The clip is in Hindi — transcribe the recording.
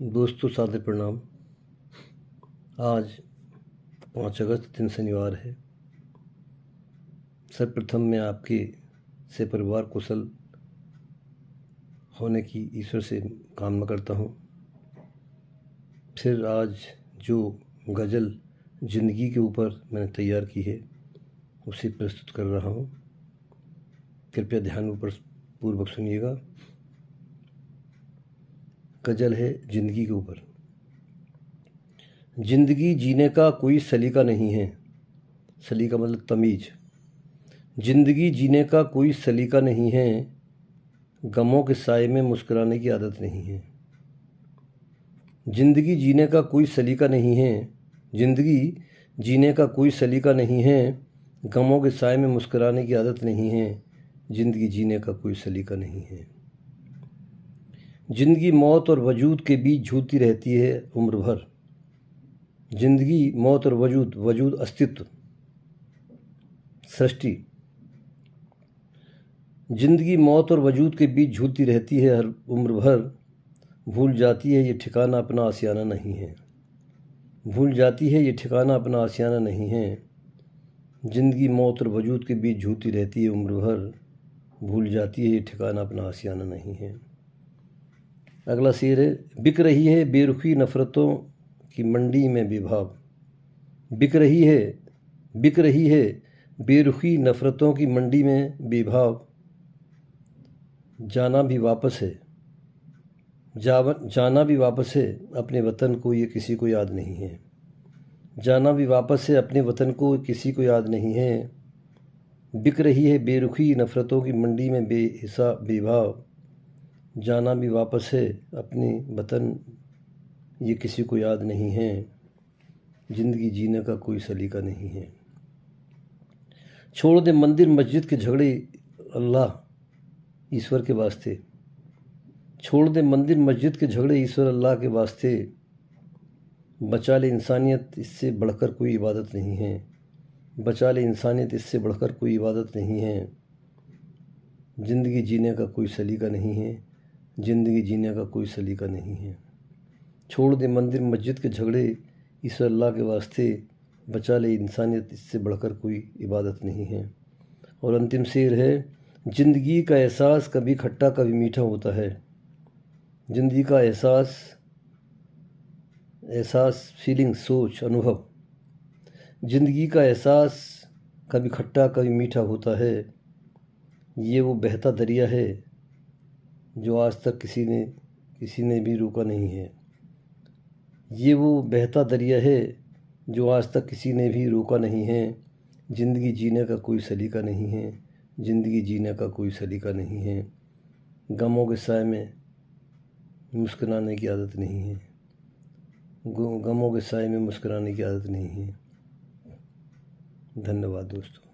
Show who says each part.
Speaker 1: दोस्तों सादर प्रणाम। आज 5 अगस्त दिन शनिवार है। सर्वप्रथम मैं आपके से परिवार कुशल होने की ईश्वर से कामना करता हूँ। फिर आज जो गज़ल ज़िंदगी के ऊपर मैंने तैयार की है उसे प्रस्तुत कर रहा हूँ। कृपया ध्यानपूर्वक सुनिएगा। गज़ल है ज़िंदगी के ऊपर। ज़िंदगी जीने का कोई सलीका नहीं है। सलीका मतलब तमीज़। ज़िंदगी जीने का कोई सलीका नहीं है, गमों के साए में मुस्कुराने की आदत नहीं है। ज़िंदगी जीने का कोई सलीका नहीं है, ज़िंदगी जीने का कोई सलीका नहीं है, गमों के साए में मुस्कुराने की आदत नहीं है। ज़िंदगी जीने का कोई सलीका नहीं है। ज़िंदगी मौत और वजूद के बीच झूलती रहती है उम्र भर। ज़िंदगी मौत और वजूद अस्तित्व सृष्टि। ज़िंदगी मौत और वजूद के बीच झूलती रहती है हर उम्र भर। भूल जाती है ये ठिकाना अपना आशियाना नहीं है। भूल जाती है ये ठिकाना अपना आशियाना नहीं है। ज़िंदगी मौत और वजूद के बीच झूलती रहती है उम्र भर। भूल जाती है ये ठिकाना अपना आशियाना नहीं है। अगला शेर है, बिक रही है बेरुखी नफ़रतों की मंडी में बेभाव। बिक रही है बेरुखी नफ़रतों की मंडी में बेभाव। जाना भी वापस है अपने वतन को, ये किसी को याद नहीं है। जाना भी वापस है अपने वतन को, किसी को याद नहीं है। बिक रही है बेरुखी नफ़रतों की मंडी में बेहिसाब बेभाव। जाना भी वापस है अपने वतन, ये किसी को याद नहीं है। ज़िंदगी जीने का कोई सलीका नहीं है। छोड़ दे मंदिर मस्जिद के झगड़े अल्लाह ईश्वर के वास्ते। छोड़ दे मंदिर मस्जिद के झगड़े ईश्वर अल्लाह के वास्ते। बचा ले इंसानियत, इससे बढ़कर कोई इबादत नहीं है। बचा ले इंसानियत, इससे बढ़कर कोई इबादत नहीं है। ज़िंदगी जीने का कोई सलीका नहीं है। ज़िंदगी जीने का कोई सलीका नहीं है। छोड़ दे मंदिर मस्जिद के झगड़े ईश्वर अल्लाह के वास्ते। बचा ले इंसानियत, इससे बढ़कर कोई इबादत नहीं है। और अंतिम शेर है, ज़िंदगी का एहसास कभी खट्टा कभी मीठा होता है। ज़िंदगी का एहसास फीलिंग सोच अनुभव। ज़िंदगी का एहसास कभी खट्टा कभी मीठा होता है। ये वो बहता दरिया है जो आज तक किसी ने भी रोका नहीं है। ये वो बहता दरिया है जो आज तक किसी ने भी रोका नहीं है। ज़िंदगी जीने का कोई सलीका नहीं है। ज़िंदगी जीने का कोई सलीका नहीं है। गमों के साए में मुस्कुराने की आदत नहीं है। गमों के साए में मुस्कुराने की आदत नहीं है। धन्यवाद दोस्तों।